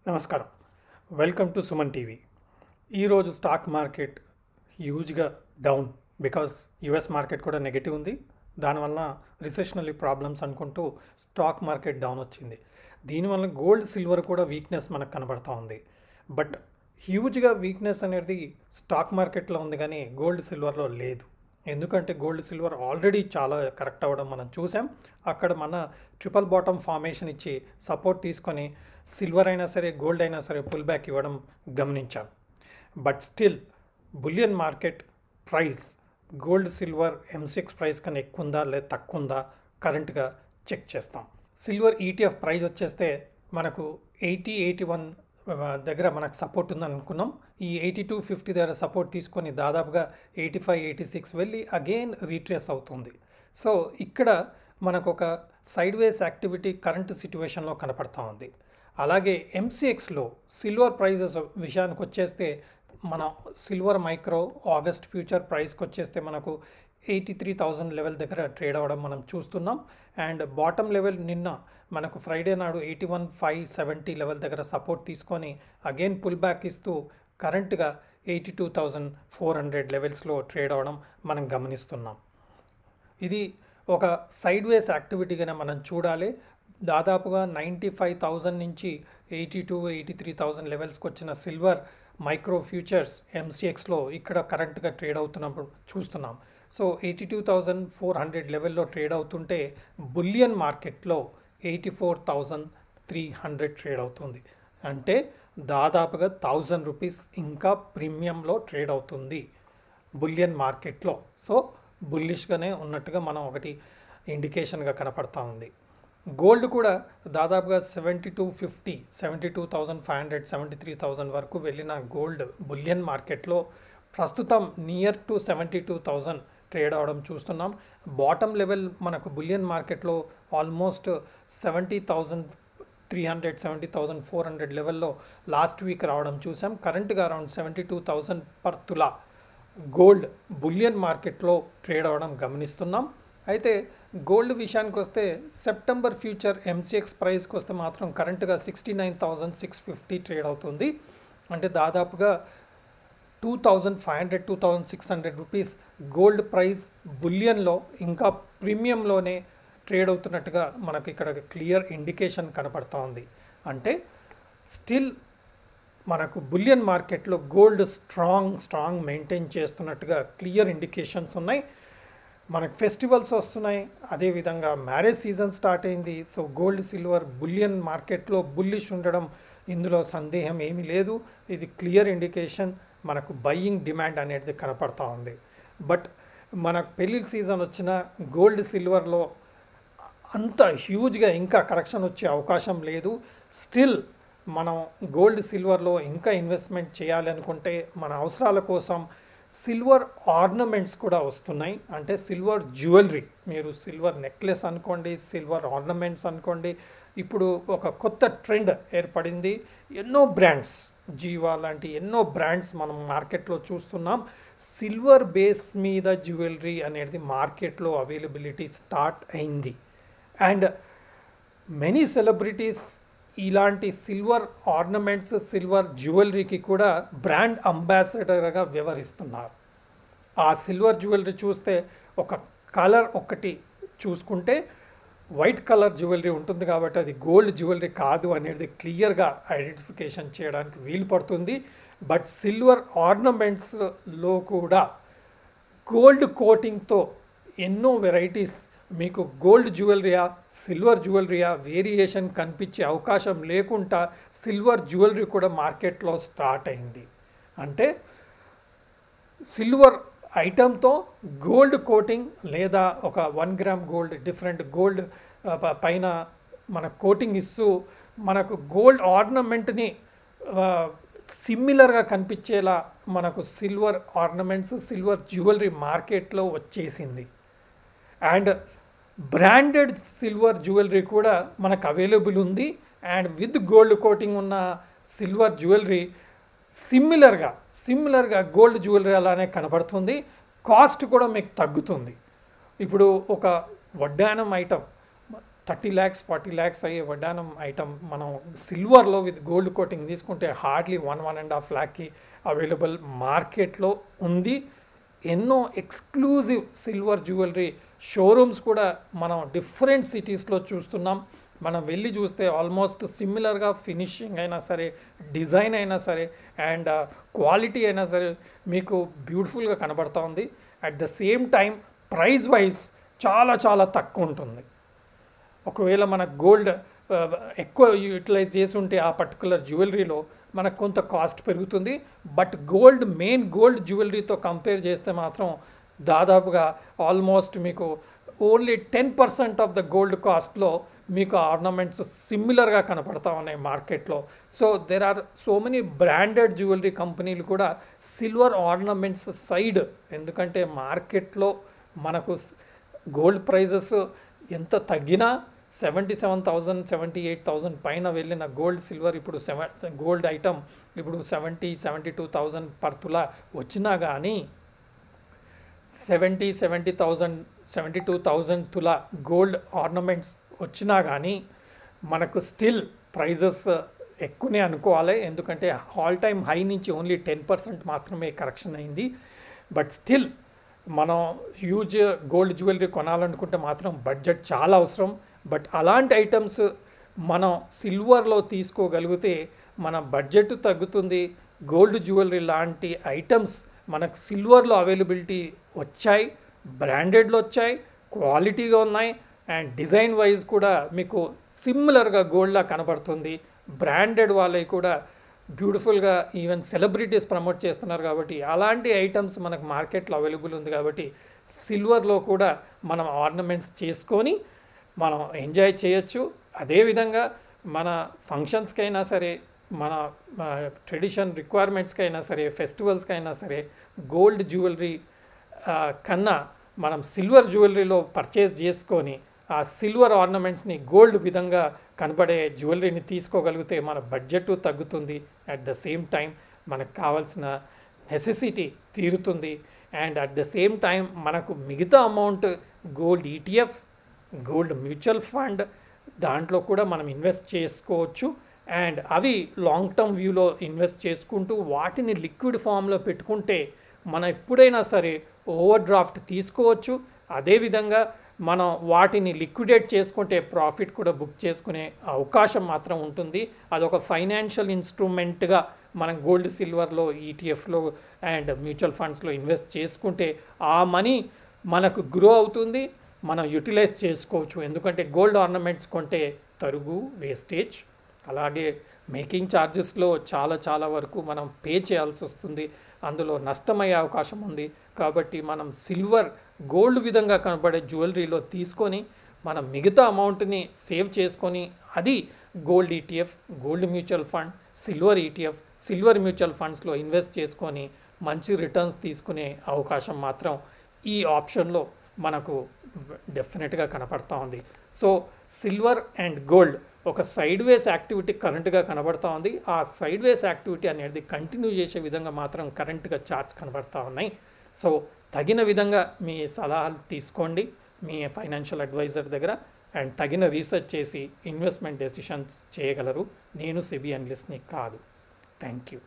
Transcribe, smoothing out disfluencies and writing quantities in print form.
నమస్కారం. Welcome to Suman TV. ఈరోజు stock market హ్యూజ్గా డౌన్ బికాస్ యుఎస్ మార్కెట్ కూడా నెగిటివ్ ఉంది. దానివల్ల రిసెషనరీ ప్రాబ్లమ్స్ అనుకుంటూ స్టాక్ మార్కెట్ డౌన్ వచ్చింది. దీనివల్ల గోల్డ్ సిల్వర్ కూడా వీక్నెస్ మనకు కనబడుతూ ఉంది. బట్ హ్యూజ్గా వీక్నెస్ అనేది స్టాక్ మార్కెట్లో ఉంది కానీ గోల్డ్ సిల్వర్లో లేదు. ఎందుకంటే గోల్డ్ సిల్వర్ ఆల్రెడీ చాలా కరెక్ట్ అవ్వడం మనం చూసాం. అక్కడ మన ట్రిపుల్ బాటమ్ ఫార్మేషన్ ఇచ్చి సపోర్ట్ తీసుకొని సిల్వర్ అయినా సరే గోల్డ్ అయినా సరే పుల్ బ్యాక్ ఇవ్వడం గమనించాం. But still bullion market price gold silver MCX price కన్నా ఎక్కువ ఉందా లేదా తక్కువ ఉందా కరెంట్గా చెక్ చేస్తాం. సిల్వర్ ఈటీఎఫ్ ప్రైస్ వచ్చేస్తే మనకు 81 దగ్గర మనకు సపోర్ట్ ఉందని అనుకున్నాం. ఈ 82.50 దగ్గర సపోర్ట్ తీసుకొని దాదాపుగా 85-86 వెళ్ళి అగైన్ రీట్రేస్ అవుతుంది. సో ఇక్కడ మనకు ఒక సైడ్ వేస్ యాక్టివిటీ కరెంట్ సిచ్యువేషన్లో కనపడతా ఉంది. అలాగే ఎంసీఎక్స్లో సిల్వర్ ప్రైజెస్ విషయానికి వచ్చేస్తే మన సిల్వర్ మైక్రో ఆగస్ట్ ఫ్యూచర్ ప్రైస్కి వచ్చేస్తే మనకు 83,000 లెవెల్ దగ్గర ట్రేడ్ అవ్వడం మనం చూస్తున్నాం. అండ్ బాటమ్ లెవెల్ నిన్న మనకు ఫ్రైడే నాడు 81,570 లెవెల్ దగ్గర సపోర్ట్ తీసుకొని అగైన్ పుల్ బ్యాక్ ఇస్తూ కరెంట్గా 82,400 లెవెల్స్లో ట్రేడ్ అవ్వడం మనం గమనిస్తున్నాం. ఇది ఒక సైడ్ వేస్ యాక్టివిటీగానే మనం చూడాలి. దాదాపుగా 95,000 నుంచి 82,000-83,000 లెవెల్స్కి వచ్చిన సిల్వర్ మైక్రో ఫ్యూచర్స్ ఎంసీఎక్స్లో ఇక్కడ కరెంట్గా ట్రేడ్ అవుతున్నప్పుడు చూస్తున్నాం. సో 82,400 లెవెల్లో ట్రేడ్ అవుతుంటే బులియన్ మార్కెట్లో 84,300 ట్రేడ్ అవుతుంది. అంటే దాదాపుగా 1,000 రూపీస్ ఇంకా ప్రీమియంలో ట్రేడ్ అవుతుంది బులియన్ మార్కెట్లో. సో బుల్లిష్గానే ఉన్నట్టుగా మనం ఒకటి ఇండికేషన్గా కనపడతా ఉంది. గోల్డ్ కూడా దాదాపుగా 7250, 72,500, 73,000 వరకు వెళ్ళిన గోల్డ్ బులియన్ మార్కెట్లో ప్రస్తుతం నియర్ టు 72,000 ట్రేడ్ అవడం చూస్తున్నాం. బాటమ్ లెవెల్ మనకు బులియన్ మార్కెట్లో ఆల్మోస్ట్ 70,300, 70,400 లెవెల్లో లాస్ట్ వీక్ రావడం చూసాం. కరెంట్గా అరౌండ్ 72,000 పర్ తులా గోల్డ్ బులియన్ మార్కెట్లో ట్రేడ్ అవ్వడం గమనిస్తున్నాం. అయితే గోల్డ్ విషయానికి వస్తే సెప్టెంబర్ ఫ్యూచర్ ఎంసీఎక్స్ ప్రైస్కి వస్తే మాత్రం కరెంట్గా 69,650 ట్రేడ్ అవుతుంది. అంటే దాదాపుగా 2,500, 2,600 రూపీస్ గోల్డ్ ప్రైస్ బులియన్లో ఇంకా ప్రీమియంలోనే ట్రేడ్ అవుతున్నట్టుగా మనకు ఇక్కడ క్లియర్ ఇండికేషన్ కనపడుతూ ఉంది. అంటే స్టిల్ మనకు బులియన్ మార్కెట్లో గోల్డ్ స్ట్రాంగ్ మెయింటైన్ చేస్తున్నట్టుగా క్లియర్ ఇండికేషన్స్ ఉన్నాయి. మనకు ఫెస్టివల్స్ వస్తున్నాయి, అదేవిధంగా మ్యారేజ్ సీజన్ స్టార్ట్ అయింది. సో గోల్డ్ సిల్వర్ బులియన్ మార్కెట్లో బుల్లిష్ ఉండడం ఇందులో సందేహం ఏమీ లేదు. ఇది క్లియర్ ఇండికేషన్ మనకు బయ్యింగ్ డిమాండ్ అనేది కనపడతా ఉంది. బట్ మనకు పెళ్ళిళ్ళ సీజన్ వచ్చిన గోల్డ్ సిల్వర్లో అంత హ్యూజ్గా ఇంకా కరెక్షన్ వచ్చే అవకాశం లేదు. స్టిల్ మనం గోల్డ్ సిల్వర్లో ఇంకా ఇన్వెస్ట్మెంట్ చేయాలి అనుకుంటే మన అవసరాల కోసం సిల్వర్ ఆర్నమెంట్స్ కూడా వస్తున్నాయి. అంటే సిల్వర్ జ్యువెలరీ, మీరు సిల్వర్ నెక్లెస్ అనుకోండి, సిల్వర్ ఆర్నమెంట్స్ అనుకోండి, ఇప్పుడు ఒక కొత్త ట్రెండ్ ఏర్పడింది. ఎన్నో బ్రాండ్స్, జీవా లాంటి ఎన్నో బ్రాండ్స్ మనం మార్కెట్లో చూస్తున్నాం. సిల్వర్ బేస్ మీద జ్యువెలరీ అనేది మార్కెట్లో అవైలబిలిటీ స్టార్ట్ అయింది. అండ్ మెనీ సెలబ్రిటీస్ ఇలాంటి సిల్వర్ ఆర్నమెంట్స్, సిల్వర్ జ్యువెలరీకి కూడా బ్రాండ్ అంబాసిడర్గా వ్యవహరిస్తున్నారు. ఆ సిల్వర్ జ్యువెలరీ చూస్తే ఒక కలర్ ఒకటి చూసుకుంటే వైట్ కలర్ జ్యువెలరీ ఉంటుంది కాబట్టి అది గోల్డ్ జ్యువెలరీ కాదు అనేది క్లియర్గా ఐడెంటిఫికేషన్ చేయడానికి వీలు పడుతుంది. బట్ సిల్వర్ ఆర్నమెంట్స్లో కూడా గోల్డ్ కోటింగ్తో ఎన్నో వెరైటీస్ మీకు గోల్డ్ జ్యువెలరీయా సిల్వర్ జ్యువెలరీయా వేరియేషన్ కనిపించే అవకాశం లేకుండా సిల్వర్ జ్యువెలరీ కూడా మార్కెట్లో స్టార్ట్ అయింది. అంటే సిల్వర్ ఐటమ్తో గోల్డ్ కోటింగ్ లేదా ఒక 1 గ్రామ్ గోల్డ్ డిఫరెంట్ గోల్డ్ పైన మన కోటింగ్ ఇస్తూ మనకు గోల్డ్ ఆర్నమెంట్ని సిమిలర్గా కనిపించేలా మనకు సిల్వర్ ఆర్నమెంట్స్, సిల్వర్ జ్యువెలరీ మార్కెట్లో వచ్చేసింది. అండ్ బ్రాండెడ్ సిల్వర్ జ్యువెలరీ కూడా మనకు అవైలబుల్ ఉంది. అండ్ విత్ గోల్డ్ కోటింగ్ ఉన్న సిల్వర్ జ్యువెలరీ సిమిలర్గా గోల్డ్ జ్యువెలరీ అలానే కనబడుతుంది. కాస్ట్ కూడా మీకు తగ్గుతుంది. ఇప్పుడు ఒక వడ్డానం ఐటమ్ 30 lakhs 40 lakhs అయ్యే వడ్డానం ఐటమ్ మనం సిల్వర్లో విత్ గోల్డ్ కోటింగ్ తీసుకుంటే హార్డ్లీ 1.5 lakhకి అవైలబుల్ మార్కెట్లో ఉంది. ఎన్నో ఎక్స్క్లూజివ్ సిల్వర్ జ్యువెలరీ షోరూమ్స్ కూడా మనం డిఫరెంట్ సిటీస్లో చూస్తున్నాం. మనం వెళ్ళి చూస్తే ఆల్మోస్ట్ సిమిలర్గా ఫినిషింగ్ అయినా సరే, డిజైన్ అయినా సరే, అండ్ క్వాలిటీ అయినా సరే మీకు బ్యూటిఫుల్గా కనబడుతూ ఉంది. At the same time price wise చాలా చాలా తక్కువ ఉంటుంది. ఒకవేళ మన గోల్డ్ ఎక్కువ యూటిలైజ్ చేసి ఉంటే ఆ పర్టికులర్ జ్యువెలరీలో మనకు కొంత కాస్ట్ పెరుగుతుంది. బట్ మెయిన్ గోల్డ్ జ్యువెలరీతో కంపేర్ చేస్తే మాత్రం దాదాపుగా ఆల్మోస్ట్ మీకు ఓన్లీ 10% ఆఫ్ ద గోల్డ్ కాస్ట్లో మీకు ఆర్నమెంట్స్ సిమిలర్గా కనపడతా ఉన్నాయి మార్కెట్లో. So there are so many branded jewellery కంపెనీలు కూడా సిల్వర్ ఆర్నమెంట్స్ సైడ్, ఎందుకంటే మార్కెట్లో మనకు గోల్డ్ ప్రైజెస్ ఎంత తగ్గినా 77,000 78,000 పైన వెళ్ళిన గోల్డ్ ఇప్పుడు గోల్డ్ ఐటమ్ ఇప్పుడు 72,000 పర్ తులా వచ్చినా కానీ 72,000 తులా గోల్డ్ ఆర్నమెంట్స్ వచ్చినా కానీ మనకు స్టిల్ ప్రైజెస్ ఎక్కువనే అనుకోవాలి. ఎందుకంటే ఆల్ టైమ్ హై నుంచి ఓన్లీ 10% మాత్రమే కరెక్షన్ అయింది. బట్ స్టిల్ మనం హ్యూజ్ గోల్డ్ జ్యువెలరీ కొనాలనుకుంటే మాత్రం బడ్జెట్ చాలా అవసరం. బట్ అలాంటి ఐటమ్స్ మనం సిల్వర్లో తీసుకోగలిగితే మన బడ్జెట్ తగ్గుతుంది. గోల్డ్ జ్యువెలరీ లాంటి ఐటమ్స్ మనకు సిల్వర్లో అవైలబిలిటీ వచ్చాయి, బ్రాండెడ్లో వచ్చాయి, క్వాలిటీగా ఉన్నాయి, అండ్ డిజైన్ వైజ్ కూడా మీకు సిమిలర్గా గోల్డ్లా కనబడుతుంది. బ్రాండెడ్ వాళ్ళవి కూడా బ్యూటిఫుల్గా ఈవెన్ సెలబ్రిటీస్ ప్రమోట్ చేస్తున్నారు. కాబట్టి అలాంటి ఐటమ్స్ మనకు మార్కెట్లో అవైలబుల్ ఉంది. కాబట్టి సిల్వర్లో కూడా మనం ఆర్నమెంట్స్ చేసుకొని మనం ఎంజాయ్ చేయొచ్చు. అదేవిధంగా మన ఫంక్షన్స్కి అయినా సరే, మన ట్రెడిషన్ రిక్వైర్మెంట్స్కి అయినా సరే, ఫెస్టివల్స్కి అయినా సరే గోల్డ్ జ్యువెలరీ కన్నా మనం సిల్వర్ జ్యువెలరీలో పర్చేస్ చేసుకొని ఆ సిల్వర్ ఆర్నమెంట్స్ని గోల్డ్ విధంగా కనబడే జ్యువెలరీని తీసుకోగలిగితే మన బడ్జెట్ తగ్గుతుంది. అట్ ద సేమ్ టైం మనకు కావాల్సిన నెసెసిటీ తీరుతుంది. And at the same time మనకు మిగతా amount gold ETF, gold mutual fund దాంట్లో కూడా మనం ఇన్వెస్ట్ చేసుకోవచ్చు. అండ్ అవి లాంగ్ టర్మ్ వ్యూలో ఇన్వెస్ట్ చేసుకుంటూ వాటిని లిక్విడ్ ఫామ్లో పెట్టుకుంటే మనం ఎప్పుడైనా సరే ఓవర్ డ్రాఫ్ట్ తీసుకోవచ్చు. అదేవిధంగా మనం వాటిని లిక్విడేట్ చేసుకుంటే ప్రాఫిట్ కూడా బుక్ చేసుకునే అవకాశం మాత్రం ఉంటుంది. అదొక ఫైనాన్షియల్ ఇన్స్ట్రుమెంట్గా మనం గోల్డ్ సిల్వర్లో ETFలో అండ్ మ్యూచువల్ ఫండ్స్లో ఇన్వెస్ట్ చేసుకుంటే ఆ మనీ మనకు గ్రో అవుతుంది, మనం యూటిలైజ్ చేసుకోవచ్చు. ఎందుకంటే గోల్డ్ ఆర్నమెంట్స్ కొంటే తరుగు, వేస్టేజ్, అలాగే మేకింగ్ ఛార్జెస్లో చాలా వరకు మనం పే చేయాల్సి వస్తుంది. అందులో నష్టమయ్యే అవకాశం ఉంది. కాబట్టి మనం సిల్వర్ గోల్డ్ విధంగా కనబడే జ్యువెలరీలో తీసుకొని మనం మిగతా అమౌంట్ని సేవ్ చేసుకొని అది gold ETF, gold mutual fund, silver ETF, silver mutual ఫండ్స్లో ఇన్వెస్ట్ చేసుకొని మంచి రిటర్న్స్ తీసుకునే అవకాశం మాత్రం ఈ ఆప్షన్లో మనకు డెఫినెట్గా కనపడతా ఉంది. సో సిల్వర్ అండ్ గోల్డ్ ఒక సైడ్ వేస్ యాక్టివిటీ కరెంట్గా కనబడతా ఉంది. ఆ సైడ్ వేస్ యాక్టివిటీ అనేది కంటిన్యూ చేసే విధంగా మాత్రం కరెంట్గా చార్ట్స్ కనబడతా ఉన్నాయి. సో తగిన విధంగా మీ సలహాలు తీసుకోండి మీ ఫైనాన్షియల్ అడ్వైజర్ దగ్గర, అండ్ తగిన రీసెర్చ్ చేసి ఇన్వెస్ట్మెంట్ డెసిషన్స్ చేయగలరు. నేను సెబీ అనలిస్ట్ని కాదు. Thank you.